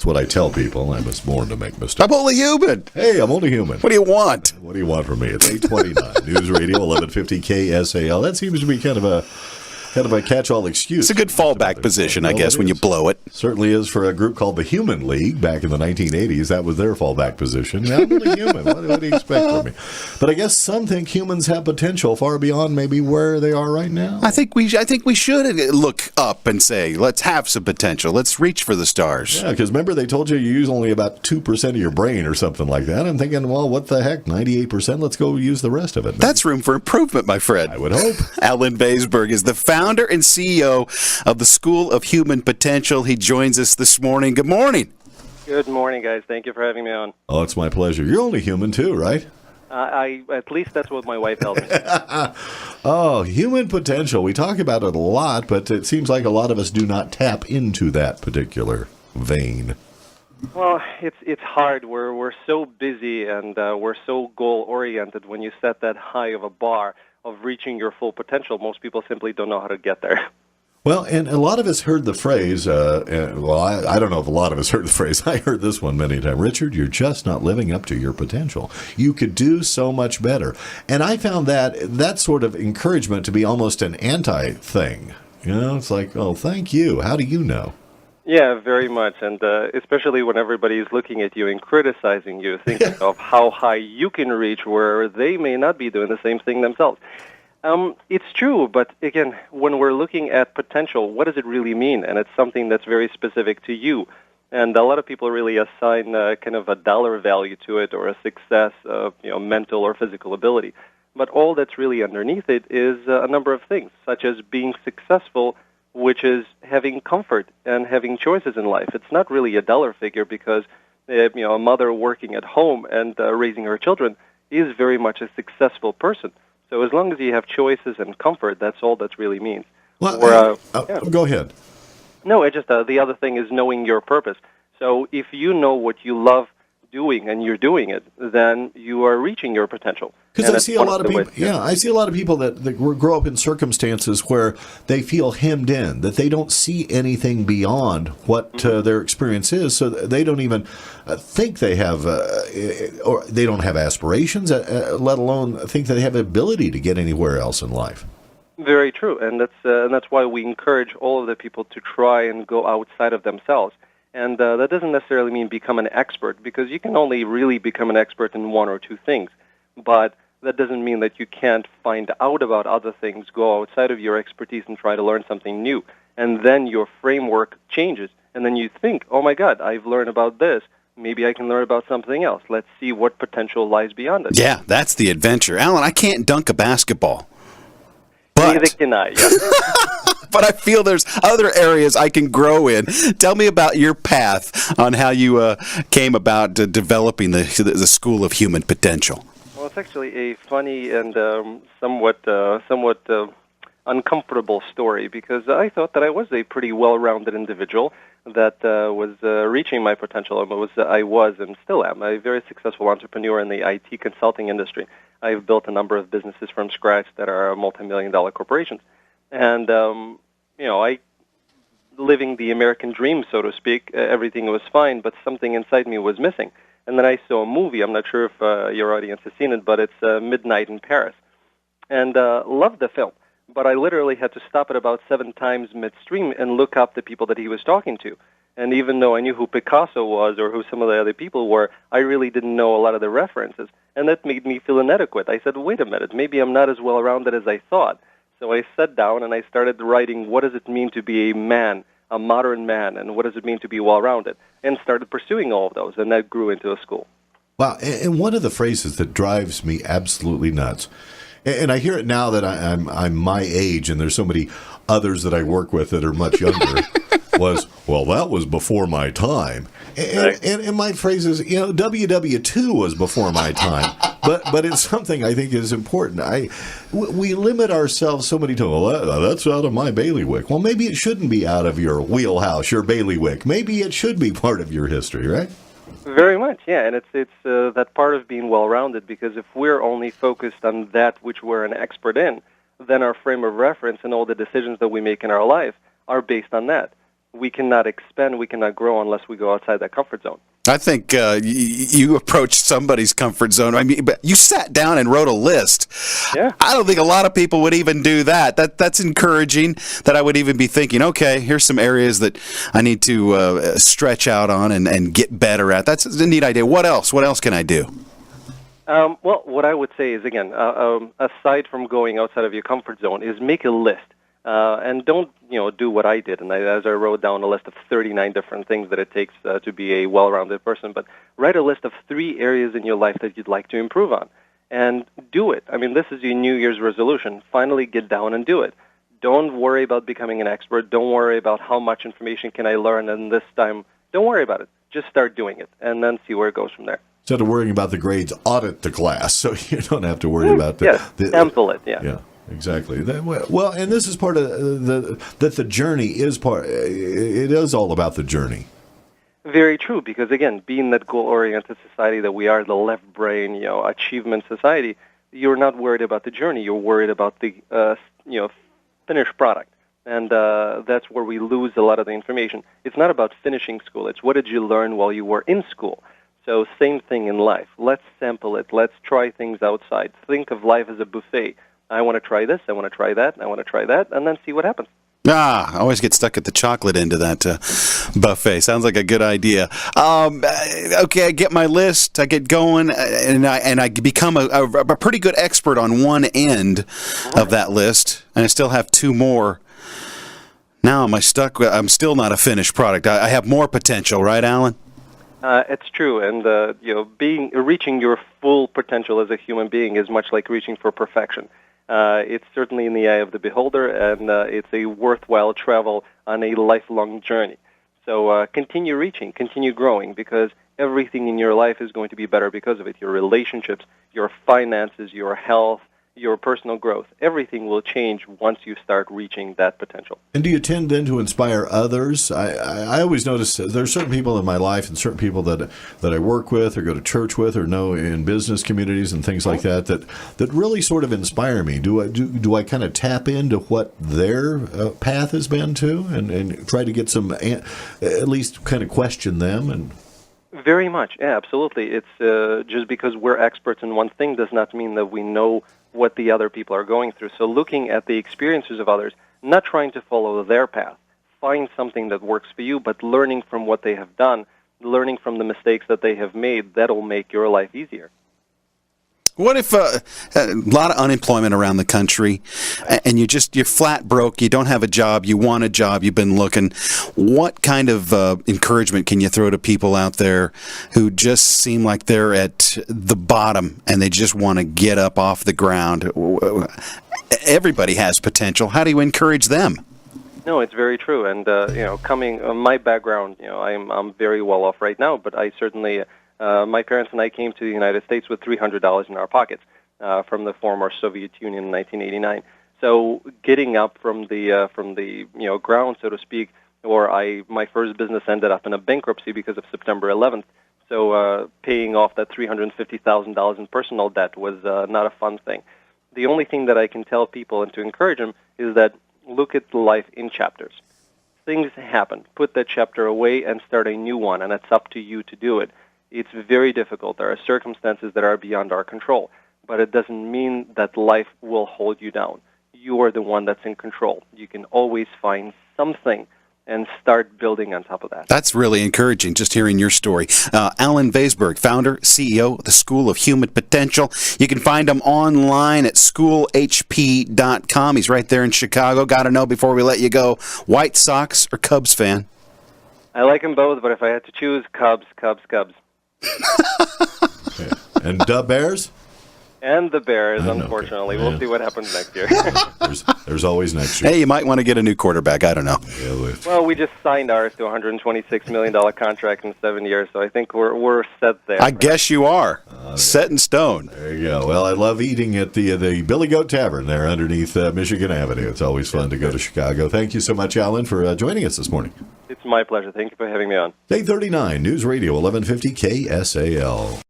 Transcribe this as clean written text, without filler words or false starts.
That's what I tell people. I was born to make mistakes. I'm only human. Hey, I'm only human. What do you want? What do you want from me? It's 8:29. News Radio 1150 KSAL. That seems to be kind of a catch-all excuse. It's a good fallback position, I guess, when you blow it. Certainly is for a group called the Human League back in the 1980s. That was their fallback position. Yeah, I'm only human. What do you expect from me? But I guess some think humans have potential far beyond maybe where they are right now. I think we should look up and say, let's have some potential. Let's reach for the stars. Yeah, because remember they told you use only about 2% of your brain or something like that. I'm thinking, well, what the heck, 98%? Let's go use the rest of it. That's room for improvement, my friend. I would hope. Alan Vaysberg is the founder and CEO of the School of Human Potential. He joins us this morning. Good morning. Good morning, guys. Thank you for having me on. Oh, it's my pleasure. You're only human too, right? At least that's what my wife tells me. Oh, human potential. We talk about it a lot, but it seems like a lot of us do not tap into that particular vein. Well, it's hard. We're so busy and we're so goal-oriented. When you set that high of a bar of reaching your full potential, most people simply don't know how to get there. Well, and a lot of us heard the phrase, I don't know if a lot of us heard the phrase. I heard this one many times. Richard, you're just not living up to your potential. You could do so much better. And I found that sort of encouragement to be almost an anti-thing. You know, it's like, oh, thank you. How do you know? Yeah, very much. And especially when everybody is looking at you and criticizing you, thinking of how high you can reach where they may not be doing the same thing themselves. It's true, but again, when we're looking at potential, what does it really mean? And it's something that's very specific to you. And a lot of people really assign kind of a dollar value to it or a success of mental or physical ability. But all that's really underneath it is a number of things, such as being successful, which is having comfort and having choices in life. It's not really a dollar figure because a mother working at home and raising her children is very much a successful person. So as long as you have choices and comfort, that's all that really means. Well, go ahead. No, it's just the other thing is knowing your purpose. So if you know what you love doing and you're doing it, then you are reaching your potential. Because I see a lot of people. I see a lot of people that grow up in circumstances where they feel hemmed in, that they don't see anything beyond what their experience is, so they don't even think they have, or they don't have aspirations, let alone think that they have the ability to get anywhere else in life. Very true, and that's why we encourage all of the people to try and go outside of themselves. And that doesn't necessarily mean become an expert, because you can only really become an expert in one or two things. But that doesn't mean that you can't find out about other things, go outside of your expertise and try to learn something new. And then your framework changes. And then you think, oh, my God, I've learned about this. Maybe I can learn about something else. Let's see what potential lies beyond it. Yeah, that's the adventure. Alan, I can't dunk a basketball. But neither can I, yeah. But I feel there's other areas I can grow in. Tell me about your path on how you came about developing the School of Human Potential. Well, it's actually a funny and somewhat uncomfortable story, because I thought that I was a pretty well-rounded individual that was reaching my potential. I was and still am a very successful entrepreneur in the IT consulting industry. I've built a number of businesses from scratch that are multi-million-dollar corporations. And, I living the American dream, so to speak, everything was fine, but something inside me was missing. And then I saw a movie. I'm not sure if your audience has seen it, but it's Midnight in Paris. And loved the film. But I literally had to stop it about 7 times midstream and look up the people that he was talking to. And even though I knew who Picasso was or who some of the other people were, I really didn't know a lot of the references. And that made me feel inadequate. I said, wait a minute, maybe I'm not as well-rounded as I thought. So I sat down and I started writing, what does it mean to be a man, a modern man, and what does it mean to be well-rounded, and started pursuing all of those, and that grew into a school. Wow, and one of the phrases that drives me absolutely nuts, and I hear it now that I'm my age, and there's so many others that I work with that are much younger, was, well, that was before my time. And my phrase is, WW2 was before my time. But it's something I think is important. We limit ourselves so many times. Well, that's out of my bailiwick. Well, maybe it shouldn't be out of your wheelhouse, your bailiwick. Maybe it should be part of your history, right? Very much, yeah. And it's that part of being well-rounded, because if we're only focused on that which we're an expert in, then our frame of reference and all the decisions that we make in our life are based on that. we cannot expand, we cannot grow unless we go outside that comfort zone. I think you approached somebody's comfort zone. I mean, but you sat down and wrote a list. Yeah. I don't think a lot of people would even do that. That's encouraging. That I would even be thinking, okay, here's some areas that I need to stretch out on and get better at. That's a neat idea. What else? What else can I do? Well, what I would say is, again, aside from going outside of your comfort zone, is make a list. And don't, do what I did. And as I wrote down a list of 39 different things that it takes to be a well-rounded person, but write a list of 3 areas in your life that you'd like to improve on. And do it. I mean, this is your New Year's resolution. Finally get down and do it. Don't worry about becoming an expert. Don't worry about how much information can I learn and this time. Don't worry about it. Just start doing it and then see where it goes from there. Instead of worrying about the grades, audit the class so you don't have to worry about the sample it. Yeah. Exactly. Well, and this is part of the journey is part. It is all about the journey. Very true, because again, being that goal-oriented society that we are, the left brain, achievement society, you're not worried about the journey. You're worried about the finished product, and that's where we lose a lot of the information. It's not about finishing school. It's what did you learn while you were in school. So same thing in life. Let's sample it. Let's try things outside. Think of life as a buffet. I want to try this, I want to try that, I want to try that, and then see what happens. I always get stuck at the chocolate end of that buffet. Sounds like a good idea. Okay, I get my list, I get going, and I become a pretty good expert on one end of that list, and I still have 2 more. Now am I stuck? I'm still not a finished product. I have more potential, right, Alan? It's true, and reaching your full potential as a human being is much like reaching for perfection. It's certainly in the eye of the beholder, and it's a worthwhile travel on a lifelong journey. So continue reaching, continue growing, because everything in your life is going to be better because of it. Your relationships, your finances, your health, your personal growth, everything will change once you start reaching that potential. And do you tend then to inspire others? I always notice there's certain people in my life and certain people that I work with or go to church with or know in business communities and things like that really sort of inspire me. Do I kind of tap into what their path has been to and try to get some, at least kind of question them? And very much, yeah, absolutely. It's just because we're experts in one thing does not mean that we know what the other people are going through. So looking at the experiences of others, not trying to follow their path. Find something that works for you, but learning from what they have done, learning from the mistakes that they have made, that'll make your life easier. What if a lot of unemployment around the country, and you're flat broke, you don't have a job, you want a job, you've been looking. What kind of encouragement can you throw to people out there who just seem like they're at the bottom and they just want to get up off the ground? Everybody has potential. How do you encourage them? No, it's very true. And coming my background, I'm very well off right now, but I certainly. My parents and I came to the United States with $300 in our pockets from the former Soviet Union in 1989. So getting up from the ground, so to speak, my first business ended up in a bankruptcy because of September 11th. So paying off that $350,000 in personal debt was not a fun thing. The only thing that I can tell people and to encourage them is that look at life in chapters. Things happen. Put that chapter away and start a new one, and it's up to you to do it. It's very difficult. There are circumstances that are beyond our control, but it doesn't mean that life will hold you down. You are the one that's in control. You can always find something and start building on top of that. That's really encouraging, just hearing your story. Alan Vaysberg, founder, CEO of the School of Human Potential. You can find him online at schoolhp.com. He's right there in Chicago. Got to know before we let you go, White Sox or Cubs fan? I like them both, but if I had to choose, Cubs. Okay. And Bears? And the Bears, unfortunately. Okay. We'll see what happens next year. there's always next year. Hey, you might want to get a new quarterback. I don't know. Yeah, well, we just signed ours to a $126 million contract in 7 years, so I think we're set there. I guess you are. Set in stone. There you go. Well, I love eating at the Billy Goat Tavern there underneath Michigan Avenue. It's always fun to go to Chicago. Thank you so much, Alan, for joining us this morning. It's my pleasure. Thank you for having me on. 8:39 News Radio 1150 KSAL.